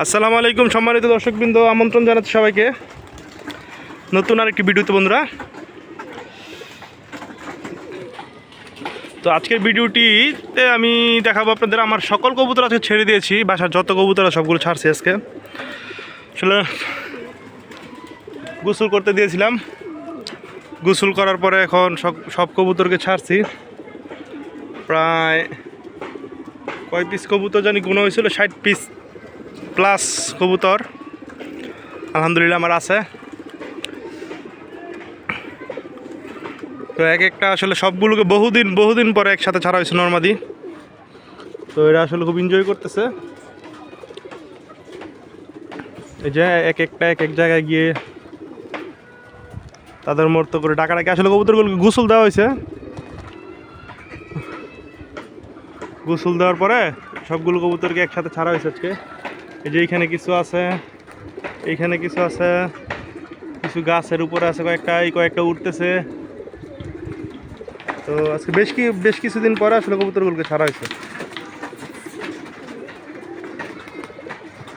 আসসালামু আলাইকুম সম্মানিত দর্শকবৃন্দ, আমন্ত্রণ জানাচ্ছি সবাইকে নতুন আরেকটি ভিডিওতে বন্ধুরা। তো আজকের ভিডিওটিতে আমি দেখাবো আপনাদের আমার সকল কবুতর আজকে ছেড়ে দিয়েছি। বাসার যত কবুতর সবগুলো ছাড়ছি আজকে। আসলে গোসল করতে দিয়েছিলাম, গোসল করার পরে এখন সব কবুতরকে ছাড়ছি। প্রায় কয় পিস কবুতর জানি গুণ হয়েছিল, 60 পিস প্লাস কবুতর আলহামদুলিল্লাহ আমার আছে। তো এক একটা আসলে সবগুলোকে বহুদিন পরে একসাথে ছাড়া হয়েছে নর্মাদি। তো এরা আসলে খুব এনজয় করতেছে। এই যে এক একটা এক এক জায়গায় গিয়ে তাদের মতো করে ডাকাডাকি। আসলে কবুতরগুলোকে গোসল দেওয়া হয়েছে, গোসল দেওয়ার পরে সবগুলো কবুতরকে একসাথে ছাড়া হয়েছে আজকে। এই যে এইখানে কিছু আছে, এইখানে কিছু আছে, কিছু গাছের উপরে আছে কয়েকটা উঠতেছে। তো আজকে বেশ কিছুদিন পরে আসলে কবুতরগুলোকে ছাড়া হয়েছে।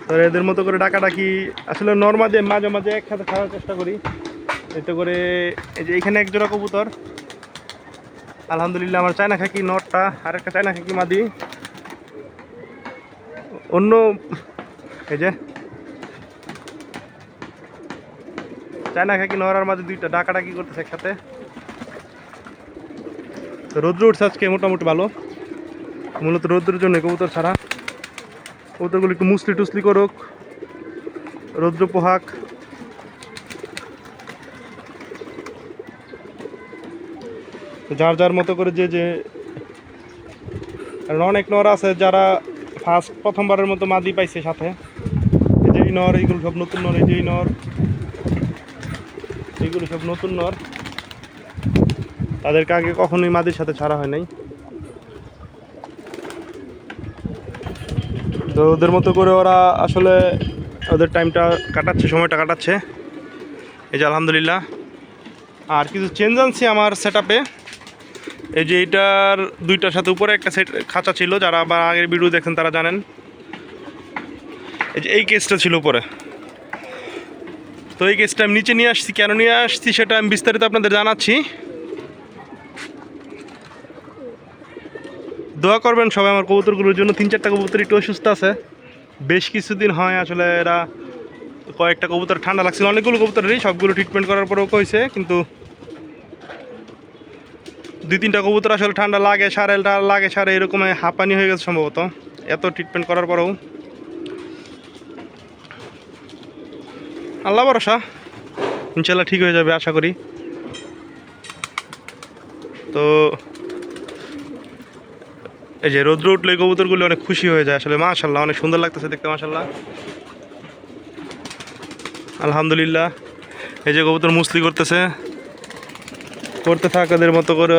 তো এদের মতো করে ডাকাডাকি আসলে নর্মালি মাঝে মাঝে একসাথে খাওয়ার চেষ্টা করি। এতে করে এই যে এইখানে এক জোড়া কবুতর আলহামদুলিল্লাহ আমার চায়না খাকি নটটা আর একটা চায়না খাকি মাদি। অন্য এই যে চায়না খাকি নর আর মাদি দুইটা ডাকাডাকি করতেছে একসাথে। তো রৌদ্র উঠছে আজকে মোটামুটি ভালো, মূলত রৌদ্রের জন্য কবুতর ছাড়া। কবুতরগুলো একটু মুসলি টুসলি করুক, রৌদ্র পোহাক। যার যার মতো করে যে অনেক নর আছে যারা প্রথমবারের মতো মাদি পাইছে সাথে। এই যে নর, এইগুলো সব নতুন নর। এই যে নর, এইগুলো সব নতুন নর, তাদেরকে আগে কখনোই মাদির সাথে ছাড়া হয় নাই। তো ওদের মতো করে ওরা আসলে ওদের টাইমটা কাটাচ্ছে, সময়টা কাটাচ্ছে। এই যে আলহামদুলিল্লাহ। আর কিছু চেঞ্জ আনছি আমার সেটআপে। এই যে এইটার দুইটার সাথে উপরে একটা সেট খাঁচা ছিল, যারা আবার আগের ভিডিও দেখেন তারা জানেন। এই যে এই কেসটা ছিল উপরে, তো এই কেসটা আমি নিচে নিয়ে আসছি। কেন নিয়ে আসছি সেটা আমি বিস্তারিত আপনাদের জানাচ্ছি। দোয়া করবেন সবাই আমার কবুতরগুলোর জন্য। 3-4টা কবুতর একটু অসুস্থ আছে, বেশ কিছুদিন হয় আসলে। এরা কয়েকটা কবুতর ঠান্ডা লাগছিল, অনেকগুলো কবুতরেরই, সবগুলো ট্রিটমেন্ট করার পরেও কইছে, কিন্তু 2-3টা কবুতর আসলে ঠান্ডা লাগে সারে এরকম হাঁপানি হয়ে গেছে সম্ভবত, এত ট্রিটমেন্ট করার পরেও। আল্লাহ ভরসা, ইনশাল্লাহ ঠিক হয়ে যাবে আশা করি। তো এই যে রৌদ্র উঠলে কবুতরগুলো অনেক খুশি হয়ে যায় আসলে। মাশাল্লাহ অনেক সুন্দর লাগতেছে দেখতে, মাশাল্লাহ আলহামদুলিল্লাহ। এই যে কবুতর মুসলি করতে থাক ওদের মতো করে।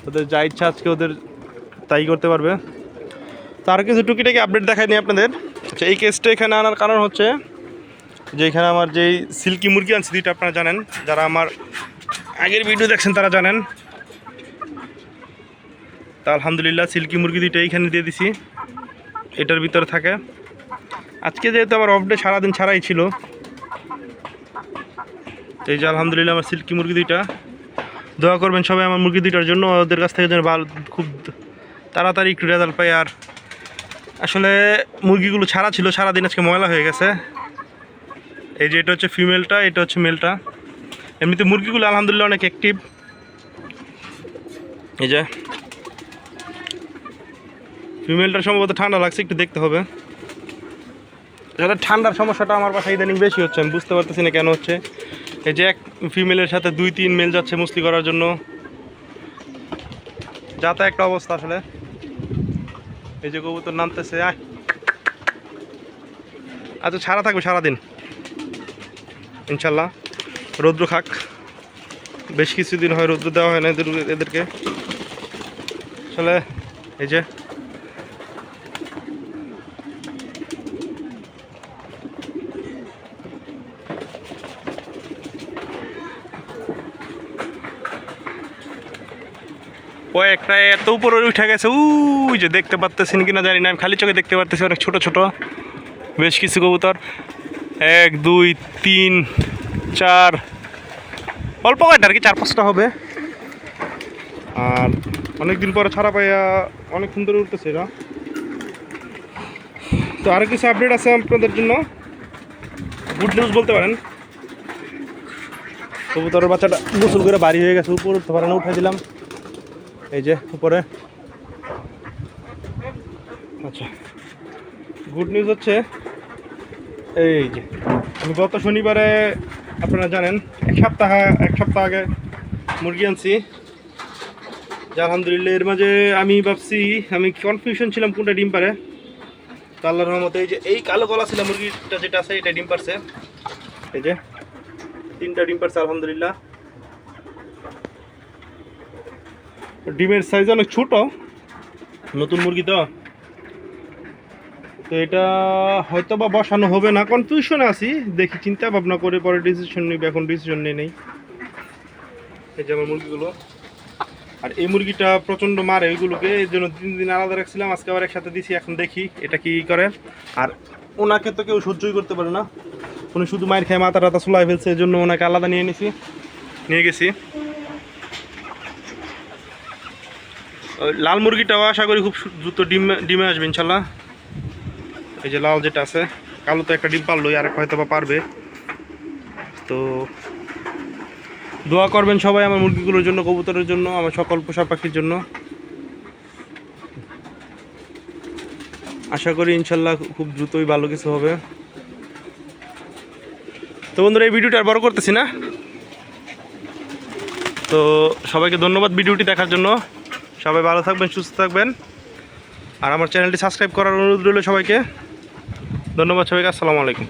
ওদের যা ইচ্ছা আজকে ওদের তাই করতে পারবে। তার কিছু টুকিটাকি আপডেট দেখাই নি আপনাদের। আচ্ছা, এই কেসটা এখানে আনার কারণ হচ্ছে যে এখানে আমার যেই সিল্কি মুরগি আনছি দুইটা, আপনারা জানেন, যারা আমার আগের ভিডিও দেখছেন তারা জানেন। তা আলহামদুলিল্লাহ সিল্কি মুরগি দুইটা এইখানে দিয়ে দিছি, এটার ভিতরে থাকে। আজকে যেহেতু আমার অফ ডে, সারাদিন ছাড়াই ছিল। এই যে আলহামদুলিল্লাহ আমার সিল্কি মুরগি দুইটা। দোয়া করবেন সবাই আমার মুরগি দুইটার জন্য, ওদের কাছ থেকে যেন ভালো খুব তাড়াতাড়ি একটু রেজাল্ট পাই। আর আসলে মুরগিগুলো ছাড়া ছিল সারাদিন, আজকে ময়লা হয়ে গেছে। এই যে এটা হচ্ছে ফিমেলটা, এটা হচ্ছে মেলটা। এমনিতে মুরগিগুলো আলহামদুলিল্লাহ অনেক অ্যাক্টিভ। এই যে ফিমেলটার সম্ভবত ঠান্ডা লাগছে, একটু দেখতে হবে। আসলে ঠান্ডার সমস্যাটা আমার বাসায় ইদানিং বেশি হচ্ছে, আমি বুঝতে পারতেছি না কেন হচ্ছে। এই যে এক ফিমেলের সাথে 2-3 মেল যাচ্ছে মুসলি করার জন্য, যাতে একটা অবস্থা আসলে। এই যে কবুতর নামতেছে, আচ্ছা ছাড়া থাকবে সারাদিন ইনশাল্লাহ। রৌদ্র খাক, বেশ কিছুদিন হয় রৌদ্র দেওয়া হয় না এদেরকে আসলে। এই যে কয়েকটা এত উপরে উঠে গেছে, ওই যে দেখতে পারতেছেন কিনা জানি না, আমি খালি চোখে দেখতে পারতেছি, অনেক ছোট ছোট। বেশ কিছু কবুতর 1 2 3 4 অল্প কয়টা আর কি 4-5টা হবে। আর অনেকদিন পরে ছাড়া পাইয়া অনেক সুন্দর উঠতেছে এরা। তো আরও কিছু আপডেট আছে আপনাদের জন্য, গুড নিউজ বলতে পারেন। কবুতরের বাচ্চাটা গোসল করে বাড়ি হয়ে গেছে, উপরে উঠতে পারে না, উঠে দিলাম এই যে উপরে। আচ্ছা, গুড নিউজ হচ্ছে এই যে আমি গত শনিবারে আপনারা জানেন এক সপ্তাহ আগে মুরগি আনছি, যে আলহামদুলিল্লাহ এর মাঝে আমি ভাবছি, আমি কনফিউশন ছিলাম কোনটা ডিম পারে। তো আল্লাহর রহমতে এই যে এই কালো গলা ছিল মুরগিটা যেটা আছে এটা ডিম পারছে। এই যে 3টা ডিম পারছে আলহামদুলিল্লাহ। ডিমের সাইজ অনেক ছোট, নতুন মুরগি তো এটা হয়তো বা বসানো হবে না, কনফিউশনে আছি, দেখি চিন্তা ভাবনা করে পরে ডিসিশন নিব, এখন ডিসিশন নিয়ে নেই। এই যে আমার মুরগিগুলো, আর এই মুরগিটা প্রচণ্ড মারে ওইগুলোকে, এই জন্য 3 দিন আলাদা রাখছিলাম, আজকে আবার একসাথে দিছি। এখন দেখি এটা কি করে। আর ওনাকে তো কেউ সহ্যই করতে পারে না, উনি শুধু মায়ের খেয়ে মাথা টাথা চুলাই ফেলছে, এই জন্য ওনাকে আলাদা নিয়ে গেছি। ওই লাল মুরগিটাও আশা করি খুব দ্রুত ডিমে আসবে ইনশাল্লাহ। এই যে লাল যেটা আছে, কালো তো একটা ডিম পারলোই, আর হয়তো বা পারবে। তো দোয়া করবেন সবাই আমার মুরগিগুলোর জন্য, কবুতরের জন্য, আমার সকল পোষা পাখির জন্য। আশা করি ইনশাল্লাহ খুব দ্রুতই ভালো কিছু হবে। তো বন্ধুরা, এই ভিডিওটা আর বড় করতেছি না, তো সবাইকে ধন্যবাদ ভিডিওটি দেখার জন্য। সবাই ভালো থাকবেন, সুস্থ থাকবেন, আর আমার চ্যানেলটি সাবস্ক্রাইব করার অনুরোধ রইল সবাইকে। ধন্যবাদ সবাইকে, আসসালামু আলাইকুম।